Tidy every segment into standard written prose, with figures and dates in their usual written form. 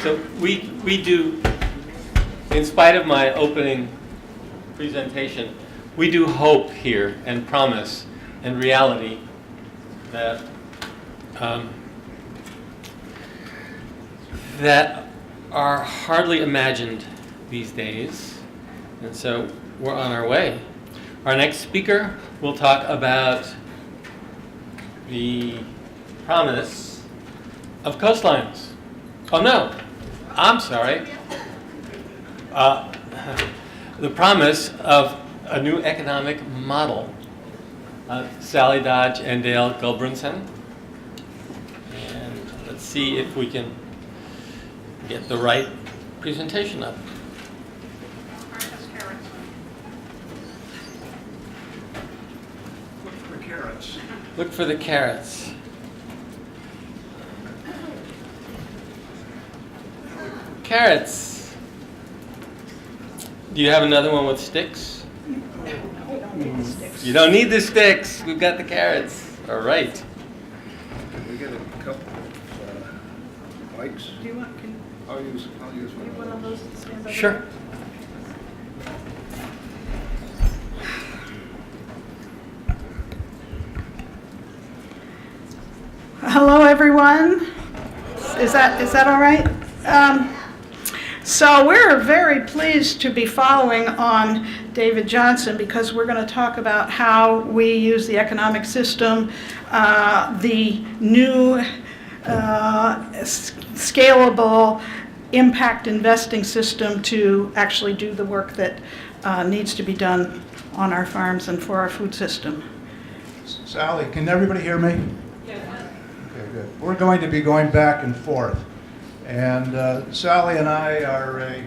So we do, in spite of my opening presentation, we do hope here and promise and reality that that are hardly imagined these days. And so we're on our way. Our next speaker will talk about the promise of coastlines. Oh no, I'm sorry. The promise of a new economic model. Sally Dodge and Dale Gulbranson. And let's see if we can get the right presentation up. Look for the carrots. Look for the carrots. Carrots. Do you have another one with sticks? You don't need the sticks. We've got the carrots. All right. Can we get a couple of mics? Do you want, I'll use one of those that stands over Sure. there? Hello, everyone. Is that all right? So we're very pleased to be following on David Johnson because we're going to talk about how we use the economic system, the new scalable impact investing system to actually do the work that needs to be done on our farms and for our food system. Sally, can everybody hear me? Okay, good. We're going to be going back and forth. And Sally and I are a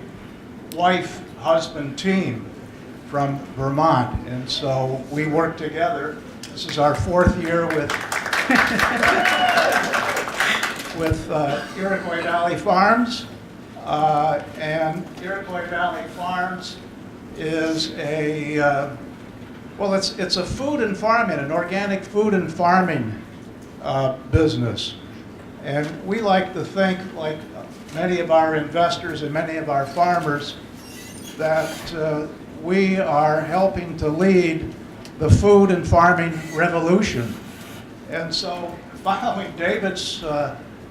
wife-husband team from Vermont. And so we work together. This is our fourth year with Iroquois Valley Farms. And Iroquois Valley Farms is it's a food and farming, an organic food and farming business. And we like to think, like many of our investors and many of our farmers, that we are helping to lead the food and farming revolution. And so, following David's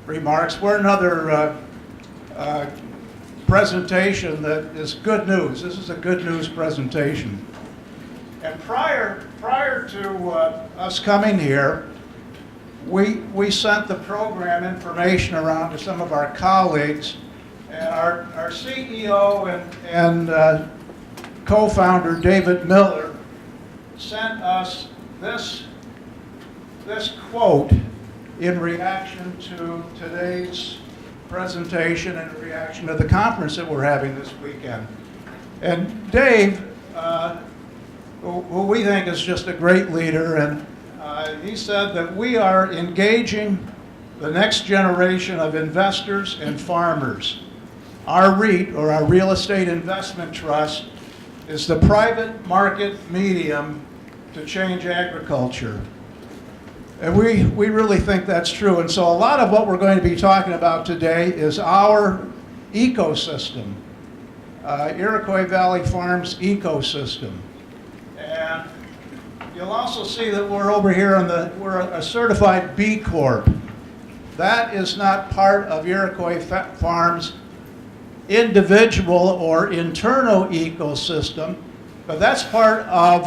remarks, we're another presentation that is good news. This is a good news presentation. And prior to us coming here, we sent the program information around to some of our colleagues, and our CEO and co-founder David Miller sent us this quote in reaction to today's presentation and in reaction to the conference that we're having this weekend. And Dave, who we think is just a great leader, and he said that we are engaging the next generation of investors and farmers. Our REIT, or our Real Estate Investment Trust, is the private market medium to change agriculture. And we really think that's true. And so a lot of what we're going to be talking about today is our ecosystem, Iroquois Valley Farms ecosystem. And you'll also see that we're over here we're a certified B Corp. That is not part of Iroquois Farms' individual or internal ecosystem, but that's part of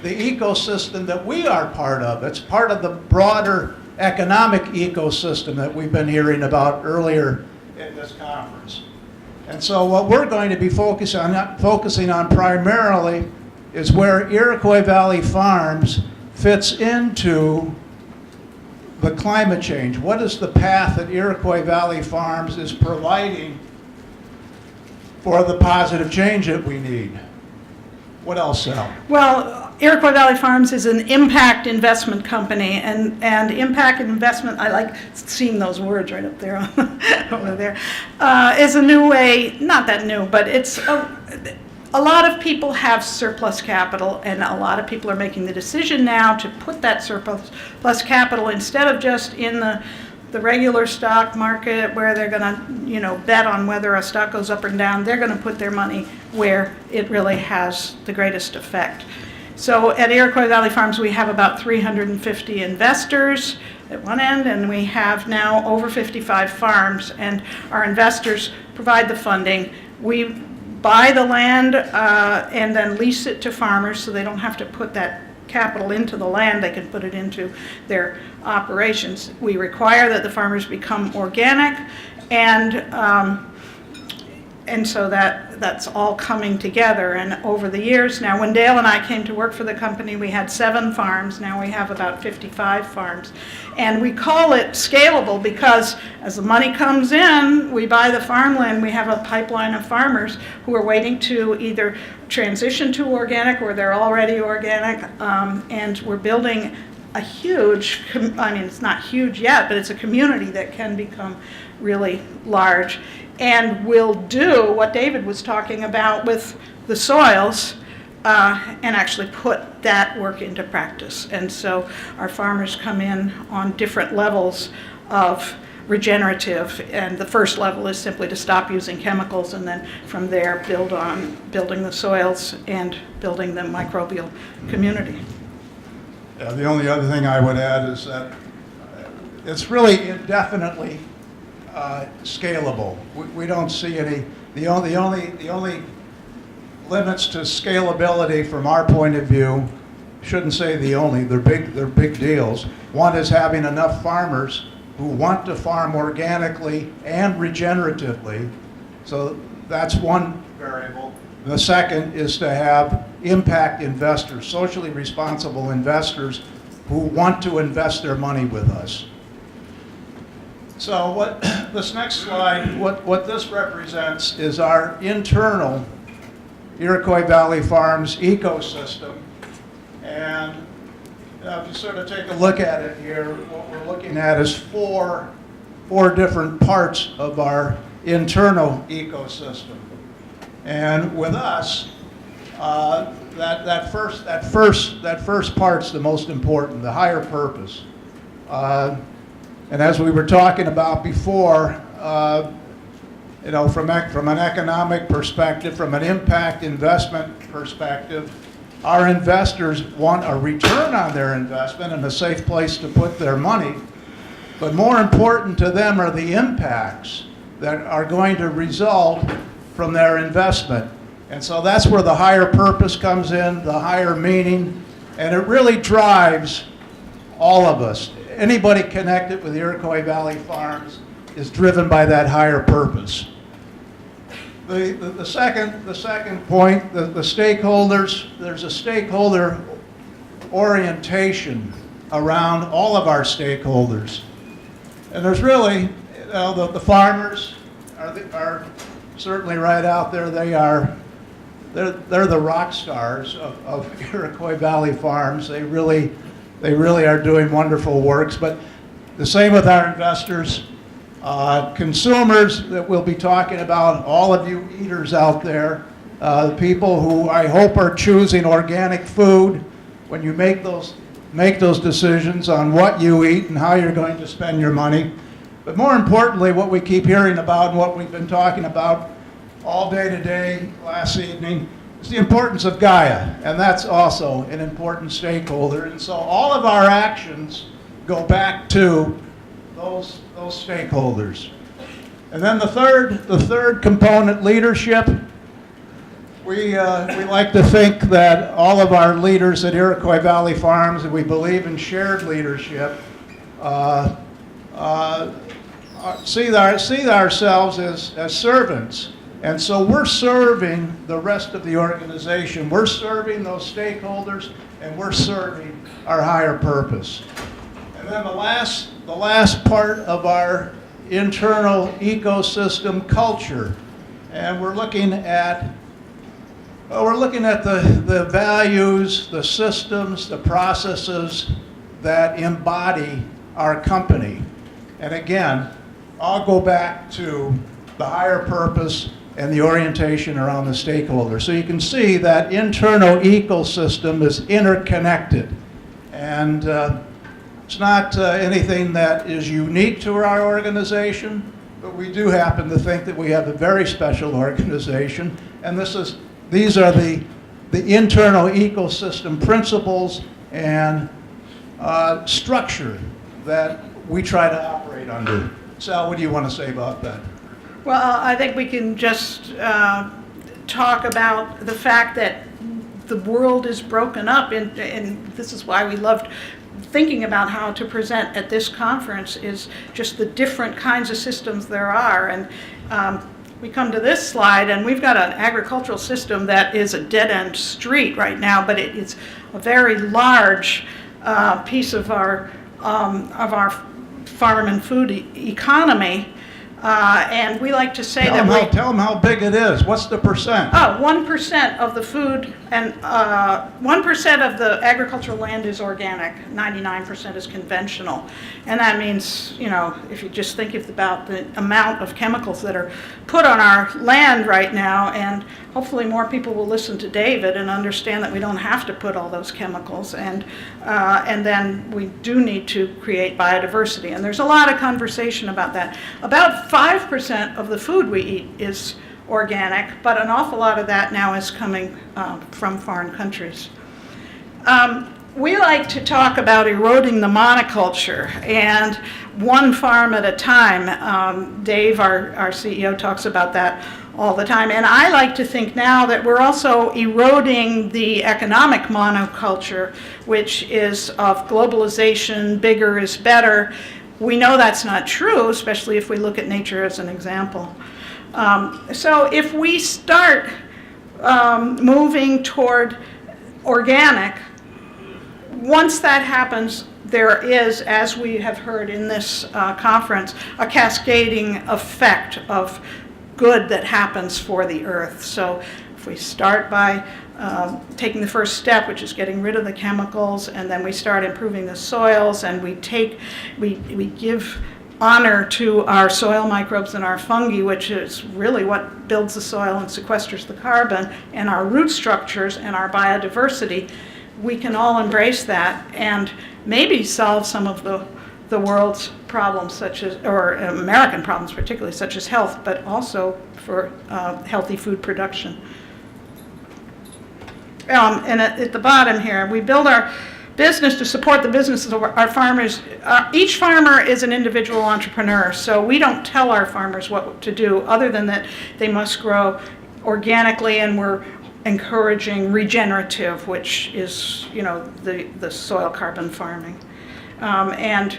the ecosystem that we are part of. It's part of the broader economic ecosystem that we've been hearing about earlier in this conference. And so what we're going to be focusing on primarily is where Iroquois Valley Farms fits into the climate change. What is the path that Iroquois Valley Farms is providing for the positive change that we need? What else, Sal? Well, Iroquois Valley Farms is an impact investment company, and impact investment, I like seeing those words right up there over there, is a new way, not that new, but it's a lot of people have surplus capital, and a lot of people are making the decision now to put that surplus capital, instead of just in the the regular stock market where they're gonna, bet on whether a stock goes up or down. They're gonna put their money where it really has the greatest effect. So at Iroquois Valley Farms, we have about 350 investors at one end, and we have now over 55 farms, and our investors provide the funding. We buy the land and then lease it to farmers so they don't have to put that capital into the land, they can put it into their operations. We require that the farmers become organic, and so that's all coming together. And over the years now, when Dale and I came to work for the company, we had 7 farms. Now we have about 55 farms. And we call it scalable because as the money comes in, we buy the farmland. We have a pipeline of farmers who are waiting to either transition to organic or they're already organic. And we're building a huge, it's not huge yet, but it's a community that can become really large. And will do what David was talking about with the soils and actually put that work into practice. And so our farmers come in on different levels of regenerative, and the first level is simply to stop using chemicals, and then from there build on building the soils and building the microbial community. Yeah, the only other thing I would add is that it's really indefinitely scalable. We don't see any. The only limits to scalability from our point of view, shouldn't say the only. They're big deals. One is having enough farmers who want to farm organically and regeneratively. So that's one variable. The second is to have impact investors, socially responsible investors who want to invest their money with us. So what this next slide, what this represents is our internal Iroquois Valley Farms ecosystem. And if you sort of take a look at it here, what we're looking at is four different parts of our internal ecosystem. And with us, that first part's the most important, the higher purpose. And as we were talking about before, from an economic perspective, from an impact investment perspective, our investors want a return on their investment and a safe place to put their money. But more important to them are the impacts that are going to result from their investment. And so that's where the higher purpose comes in, the higher meaning, and it really drives all of us. Anybody connected with Iroquois Valley Farms is driven by that higher purpose. The second point, the stakeholders, there's a stakeholder orientation around all of our stakeholders. And there's really, the farmers are certainly right out there. They're the rock stars of Iroquois Valley Farms. They really are doing wonderful works. But the same with our investors, consumers that we'll be talking about, all of you eaters out there, people who I hope are choosing organic food when you make those decisions on what you eat and how you're going to spend your money. But more importantly, what we keep hearing about and what we've been talking about all day today, last evening, is the importance of Gaia, and that's also an important stakeholder. And so all of our actions go back to those stakeholders. And then the third component, leadership. We like to think that all of our leaders at Iroquois Valley Farms, and we believe in shared leadership, see ourselves as servants. And so we're serving the rest of the organization. We're serving those stakeholders, and we're serving our higher purpose. And then the last part of our internal ecosystem, culture. And we're looking at the values, the systems, the processes that embody our company. And again, I'll go back to the higher purpose and the orientation around the stakeholder. So you can see that internal ecosystem is interconnected. And It's not anything that is unique to our organization, but we do happen to think that we have a very special organization, and these are the internal ecosystem principles and structure that we try to operate under. Sal, what do you want to say about that? Well, I think we can just talk about the fact that the world is broken up, and this is why we loved thinking about how to present at this conference, is just the different kinds of systems there are. And we come to this slide, and we've got an agricultural system that is a dead-end street right now, but it is a very large piece of our farm and food economy. And we like to say Tell them how big it is. What's the percent? 1% of the food and 1% of the agricultural land is organic, 99% is conventional. And that means, you know, if you just think about the amount of chemicals that are put on our land right now, and hopefully more people will listen to David and understand that we don't have to put all those chemicals, and then we do need to create biodiversity. And there's a lot of conversation about that. About 5% of the food we eat is organic, but an awful lot of that now is coming from foreign countries. We like to talk about eroding the monoculture, and one farm at a time. Dave, our CEO, talks about that all the time. And I like to think now that we're also eroding the economic monoculture, which is of globalization, bigger is better. We know that's not true, especially if we look at nature as an example. So if we start moving toward organic, once that happens, there is, as we have heard in this conference, a cascading effect of good that happens for the earth. So if we start by taking the first step, which is getting rid of the chemicals, and then we start improving the soils, and we give honor to our soil microbes and our fungi, which is really what builds the soil and sequesters the carbon, and our root structures and our biodiversity, we can all embrace that and maybe solve some of the world's problems, such as, or American problems particularly, such as health, but also for healthy food production. And at the bottom here, we build our business to support the businesses of our farmers. Each farmer is an individual entrepreneur, so we don't tell our farmers what to do other than that they must grow organically, and we're encouraging regenerative, which is, you know, the soil carbon farming. And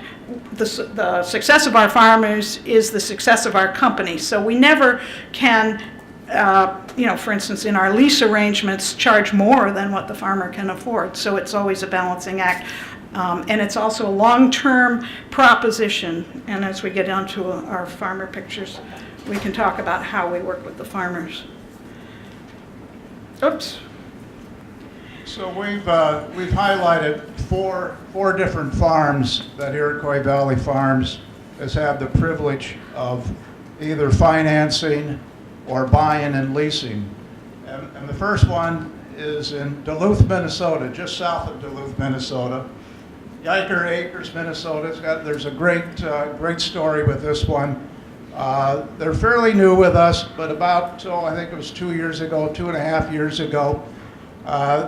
the success of our farmers is the success of our company. So we never can, you know, for instance, in our lease arrangements, charge more than what the farmer can afford. So it's always a balancing act. And it's also a long-term proposition. And as we get down to our farmer pictures, we can talk about how we work with the farmers. Oops. So we've highlighted four different farms that Iroquois Valley Farms has had the privilege of either financing or buying and leasing. And the first one is in Duluth, Minnesota, just south of Duluth, Minnesota. Yiker Acres, Minnesota. There's a great story with this one. They're fairly new with us, but about, I think it was 2.5 years ago,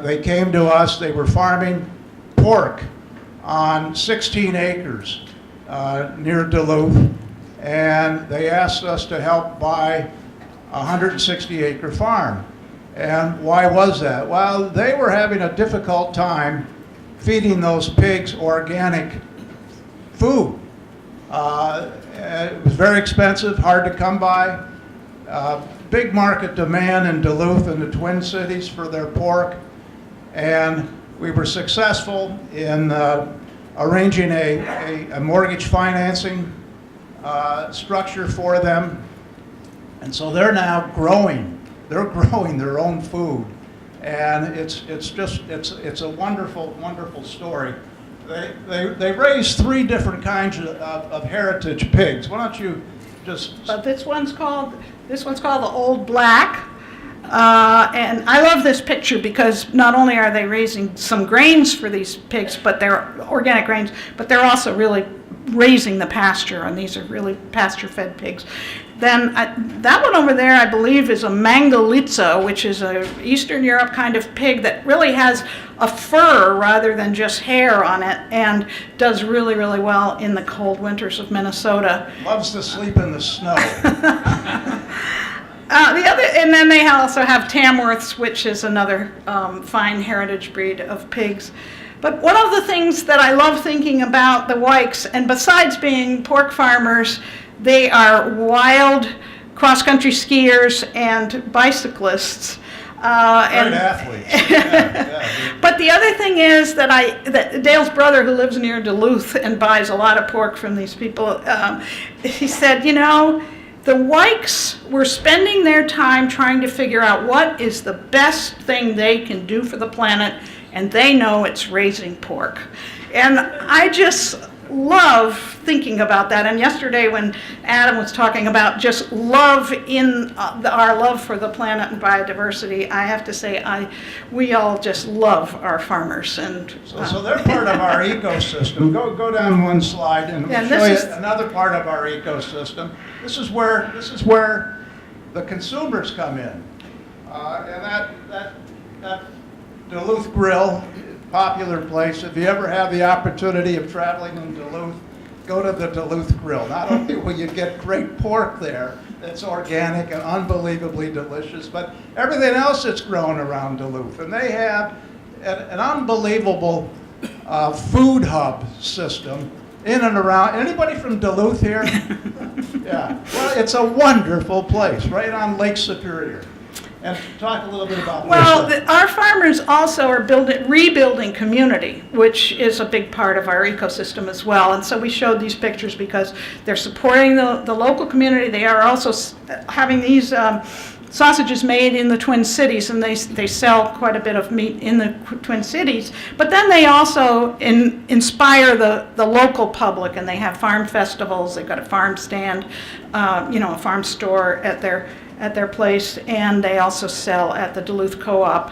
they came to us. They were farming pork on 16 acres near Duluth, and they asked us to help buy a 160-acre farm. And why was that? Well, they were having a difficult time feeding those pigs organic food. It was very expensive, hard to come by. Big market demand in Duluth and the Twin Cities for their pork. And we were successful in arranging a mortgage financing structure for them. And so they're now growing. They're growing their own food. And it's a wonderful story. They raise 3 different kinds of heritage pigs. Why don't you just... But this one's called the Old Black. And I love this picture because not only are they raising some grains for these pigs, but they're organic grains, but they're also really raising the pasture, and these are really pasture-fed pigs. Then that one over there, I believe, is a Mangalitsa, which is a Eastern Europe kind of pig that really has a fur rather than just hair on it, and does really, really well in the cold winters of Minnesota. Loves to sleep in the snow. And then they also have Tamworths, which is another fine heritage breed of pigs. But one of the things that I love thinking about the Wykes, and besides being pork farmers, they are wild cross-country skiers and bicyclists. Great athletes. Yeah. But the other thing is that Dale's brother, who lives near Duluth and buys a lot of pork from these people, he said, you know, the Wykes were spending their time trying to figure out what is the best thing they can do for the planet, and they know it's raising pork. And I just love thinking about that. And yesterday when Adam was talking about just love in our love for the planet and biodiversity, I have to say we all just love our farmers. And So they're part of our ecosystem. Go down one slide and we'll show you another part of our ecosystem. This is where the consumers come in. And that Duluth Grill, popular place. If you ever have the opportunity of traveling in Duluth, go to the Duluth Grill. Not only will you get great pork there that's organic and unbelievably delicious, but everything else that's grown around Duluth. And they have an unbelievable food hub system in and around. Anybody from Duluth here? Yeah. Well, it's a wonderful place right on Lake Superior. And talk a little bit about this. Well, our farmers also are rebuilding community, which is a big part of our ecosystem as well. And so we showed these pictures because they're supporting the local community. They are also having these sausages made in the Twin Cities, and they sell quite a bit of meat in the Twin Cities. But then they also inspire the local public, and they have farm festivals. They've got a farm stand, a farm store at their place, and they also sell at the Duluth Co-op.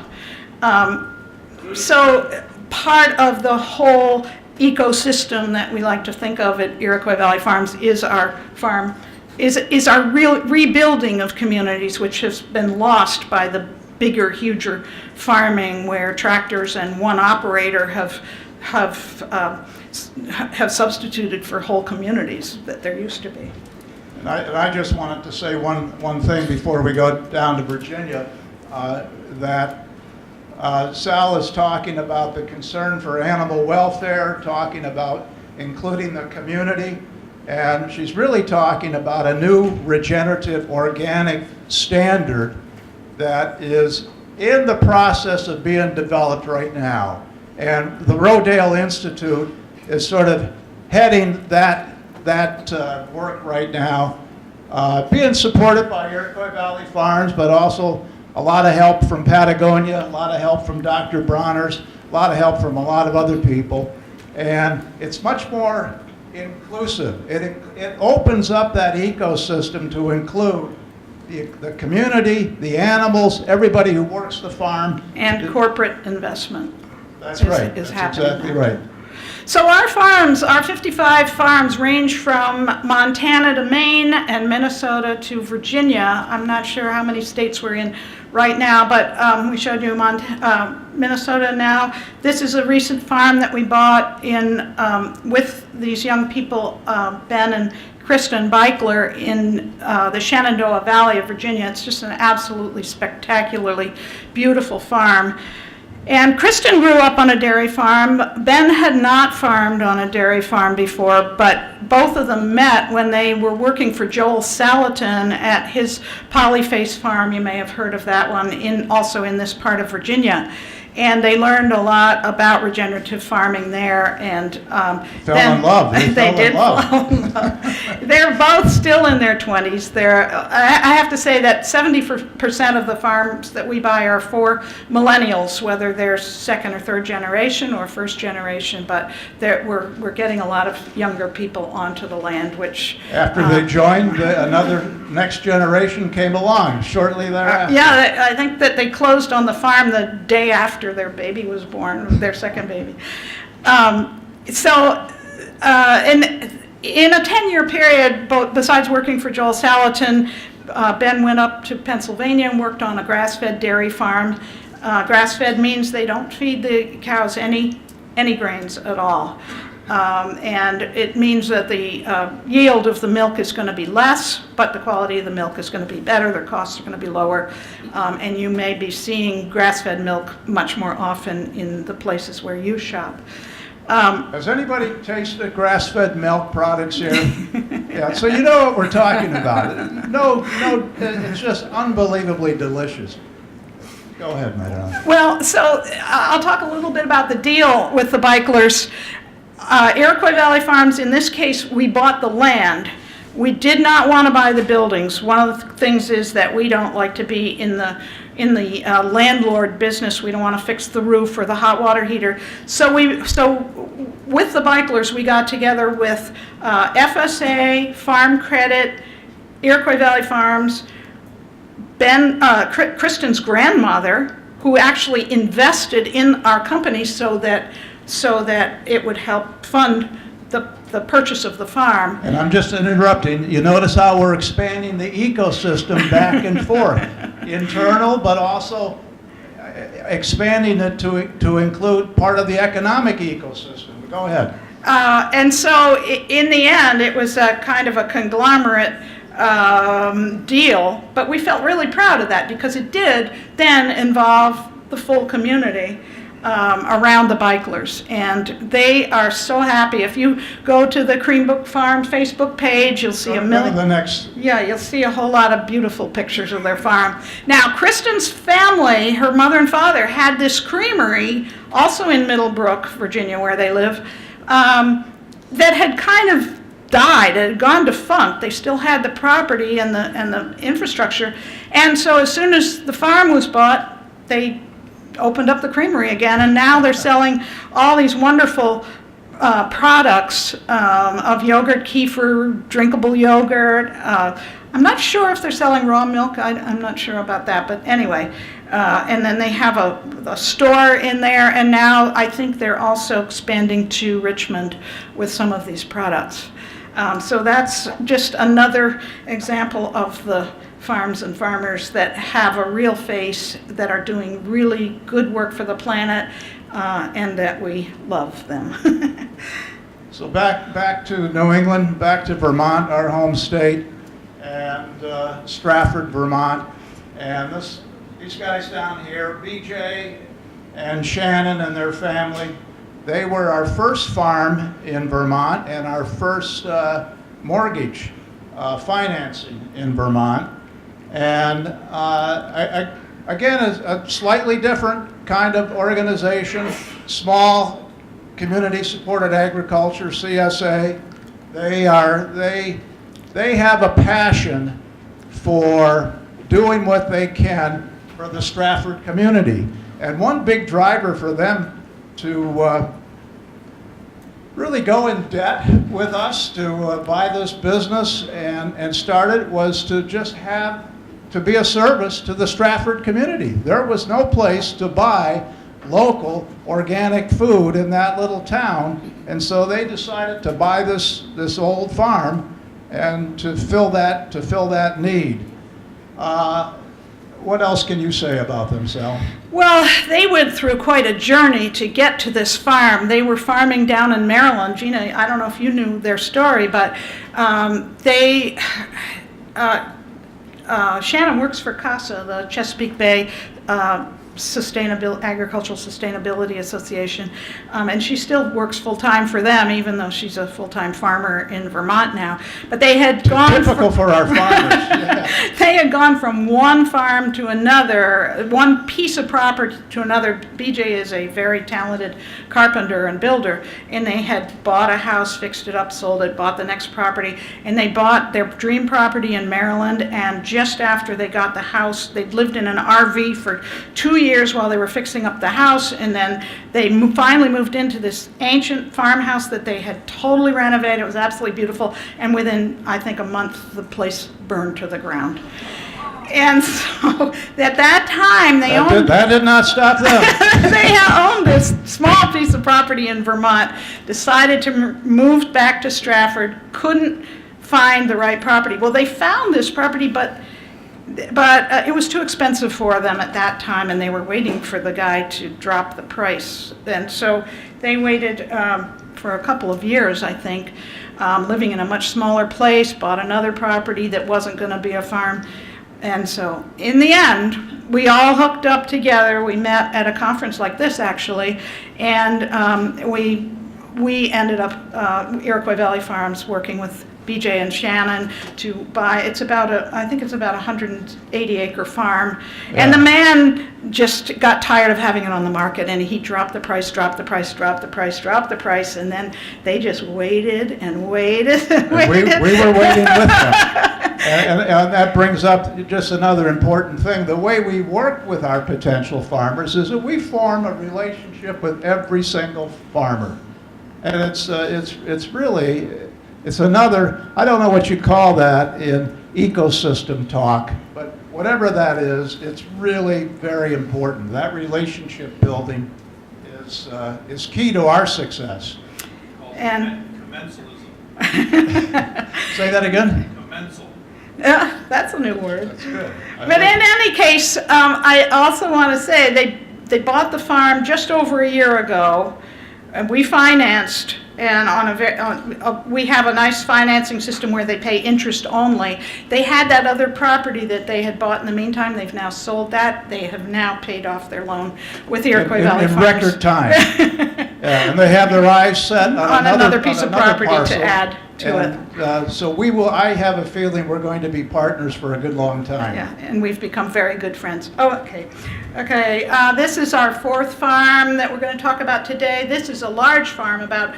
So part of the whole ecosystem that we like to think of at Iroquois Valley Farms is our real rebuilding of communities, which has been lost by the bigger, huger farming where tractors and one operator have substituted for whole communities that there used to be. And I just wanted to say one thing before we go down to Virginia, that Sal is talking about the concern for animal welfare, talking about including the community, and she's really talking about a new regenerative organic standard that is in the process of being developed right now. And the Rodale Institute is sort of heading that work right now, being supported by Iroquois Valley Farms, but also a lot of help from Patagonia, a lot of help from Dr. Bronner's, a lot of help from a lot of other people. And it's much more inclusive. It opens up that ecosystem to include the community, the animals, everybody who works the farm. And corporate investment. That's right. Is That's happening exactly now. right. So our farms, our 55 farms, range from Montana to Maine and Minnesota to Virginia. I'm not sure how many states we're in right now, but we showed you Minnesota now. This is a recent farm that we bought in with these young people, Ben and Kristen Beichler, in the Shenandoah Valley of Virginia. It's just an absolutely spectacularly beautiful farm. And Kristen grew up on a dairy farm. Ben had not farmed on a dairy farm before, but both of them met when they were working for Joel Salatin at his Polyface farm. You may have heard of that one, also in this part of Virginia. and they learned a lot about regenerative farming there, and Fell in love. They did fall in love. They're both still in their 20s. I have to say that 70% of the farms that we buy are for millennials, whether they're second or third generation or first generation, but we're getting a lot of younger people onto the land, which... After they joined, another next generation came along shortly thereafter. Yeah, I think that they closed on the farm the day after their baby was born, their second baby. In a 10-year period, besides working for Joel Salatin, Ben went up to Pennsylvania and worked on a grass-fed dairy farm. Grass-fed means they don't feed the cows any grains at all. And it means that the yield of the milk is going to be less, but the quality of the milk is going to be better, their costs are going to be lower, and you may be seeing grass-fed milk much more often in the places where you shop. Has anybody tasted grass-fed milk products here? Yeah, so you know what we're talking about. No, it's just unbelievably delicious. Go ahead, Madam. Well, so I'll talk a little bit about the deal with the Beichler's. Iroquois Valley Farms, in this case, we bought the land. We did not want to buy the buildings. One of the things is that we don't like to be in the landlord business. We don't want to fix the roof or the hot water heater. So with the Beichler's, we got together with FSA, Farm Credit, Iroquois Valley Farms, Kristen's grandmother, who actually invested in our company so that it would help fund the purchase of the farm. And I'm just interrupting. You notice how we're expanding the ecosystem back and forth. Internal, but also expanding it to include part of the economic ecosystem. Go ahead. And so in the end, it was a kind of a conglomerate deal, but we felt really proud of that because it did then involve the full community around the Beichler's, and they are so happy. If you go to the Creambrook Farm Facebook page, you'll see you'll see a whole lot of beautiful pictures of their farm. Now, Kristen's family, her mother and father, had this creamery also in Middlebrook, Virginia, where they live, that had kind of died. It had gone defunct. They still had the property and the infrastructure, and so as soon as the farm was bought, they opened up the creamery again, and now they're selling all these wonderful products of yogurt, kefir, drinkable yogurt. I'm not sure if they're selling raw milk. I'm not sure about that, but anyway. And then they have a store in there, and now I think they're also expanding to Richmond with some of these products. So that's just another example of the farms and farmers that have a real face, that are doing really good work for the planet, and that we love them. So back to New England, back to Vermont, our home state, and Stratford, Vermont. And these guys down here, BJ and Shannon and their family, they were our first farm in Vermont and our first mortgage financing in Vermont. And again, a slightly different kind of organization, small community-supported agriculture, CSA. They have a passion for doing what they can for the Stratford community. And one big driver for them to really go in debt with us to buy this business and start it was to just to be a service to the Stratford community. There was no place to buy local organic food in that little town, and so they decided to buy this old farm and to fill that need. What else can you say about them, Sal? Well, they went through quite a journey to get to this farm. They were farming down in Maryland. Gina, I don't know if you knew their story, but Shannon works for CASA, the Chesapeake Bay Agricultural Sustainability Association, and she still works full-time for them, even though she's a full-time farmer in Vermont now. But they had gone typical for our farmers. Yeah. They had gone from one farm to another, one piece of property to another. BJ is a very talented carpenter and builder, and they had bought a house, fixed it up, sold it, bought the next property, and they bought their dream property in Maryland, and just after they got the house, they'd lived in an RV for 2 years while they were fixing up the house, and then they finally moved into this ancient farmhouse that they had totally renovated. It was absolutely beautiful, and within, I think, a month, the place burned to the ground. And so at that time, That did not stop them. they owned this small piece of property in Vermont, decided to move back to Stratford, couldn't find the right property. Well, they found this property, but it was too expensive for them at that time, and they were waiting for the guy to drop the price. And so they waited for a couple of years, I think, living in a much smaller place, bought another property that wasn't going to be a farm. And so in the end, we all hooked up together. We met at a conference like this, actually, and we ended up, Iroquois Valley Farms, working with BJ and Shannon to buy, I think it's about a 180-acre farm. Yeah. And the man just got tired of having it on the market, and he dropped the price, and then they just waited and waited and waited. We were waiting with them. And that brings up just another important thing. The way we work with our potential farmers is that we form a relationship with every single farmer. And it's really, it's another, I don't know what you call that in ecosystem talk, but whatever that is, it's really very important. That relationship building is key to our success. And Commensalism. Say that again? Commensal. yeah, that's a new word. That's good. But in any case, I also want to say they bought the farm just over a year ago, and we financed. And we have a nice financing system where they pay interest only. They had that other property that they had bought in the meantime. They've now sold that. They have now paid off their loan with the Iroquois Valley in Farms. record time. Yeah, and they have their eyes set on another piece of property parcel. to add to it. So we will. I have a feeling we're going to be partners for a good long time. Yeah, and we've become very good friends. Oh, okay. Okay, this is our fourth farm that we're going to talk about today. This is a large farm about,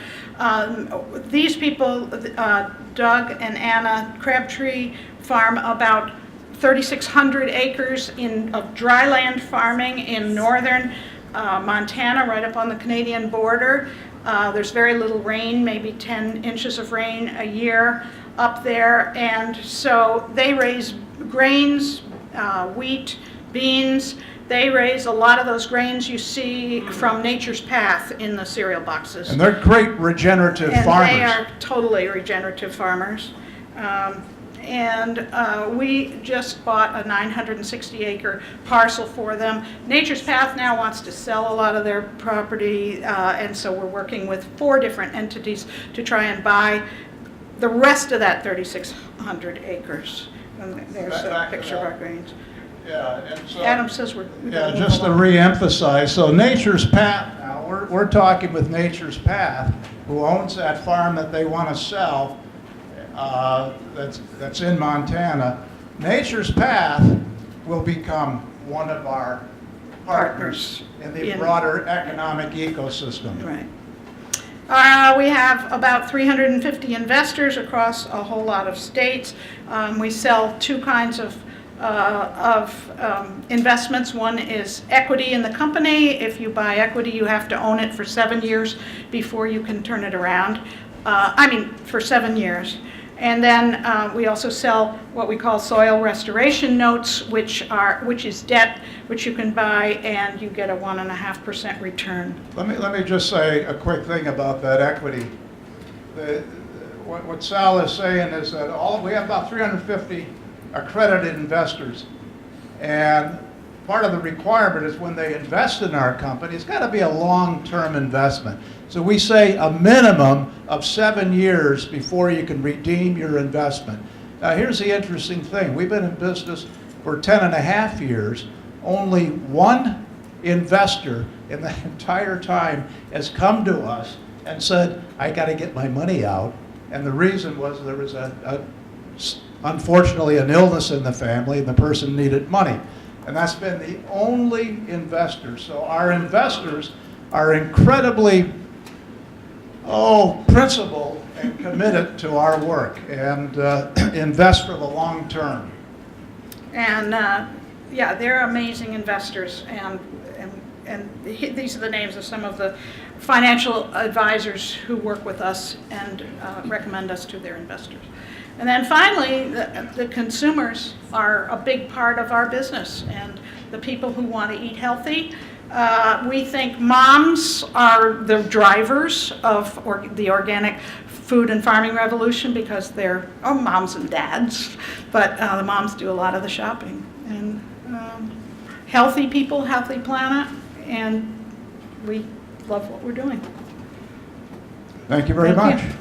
these people, Doug and Anna Crabtree, farm about 3,600 acres of dryland farming in northern Montana, right up on the Canadian border. There's very little rain, maybe 10 inches of rain a year up there, and so they raise grains, wheat, beans. They raise a lot of those grains you see from Nature's Path in the cereal boxes. And they're great regenerative farmers. And they are totally regenerative farmers. We just bought a 960-acre parcel for them. Nature's Path now wants to sell a lot of their property, and so we're working with 4 different entities to try and buy the rest of that 3,600 acres. And there's a picture of our grains. Yeah, and so, Adam says we're... yeah, just to re-emphasize, so Nature's Path, now, we're talking with Nature's Path, who owns that farm that they want to sell, that's in Montana. Nature's Path will become one of our partners in the broader economic ecosystem. Right. We have about 350 investors across a whole lot of states. We sell 2 kinds of investments. One is equity in the company. If you buy equity, you have to own it for 7 years before you can turn it around. For 7 years. And then we also sell what we call soil restoration notes, which is debt, which you can buy, and you get a 1.5% return. Let me just say a quick thing about that equity. What Sal is saying is that we have about 350 accredited investors, and part of the requirement is when they invest in our company, it's got to be a long-term investment. So we say a minimum of 7 years before you can redeem your investment. Now here's the interesting thing. We've been in business for 10.5 years. Only one investor in the entire time has come to us and said, I got to get my money out. And the reason was there was a unfortunately, an illness in the family, and the person needed money. And that's been the only investor. So our investors are incredibly, principled and committed to our work and invest for the long term. And, yeah, they're amazing investors, and these are the names of some of the financial advisors who work with us and recommend us to their investors. And then finally, the consumers are a big part of our business, and the people who want to eat healthy. We think moms are the drivers of the organic food and farming revolution because they're moms and dads, but the moms do a lot of the shopping. And healthy people, healthy planet, and we love what we're doing. Thank you very Thank much. you.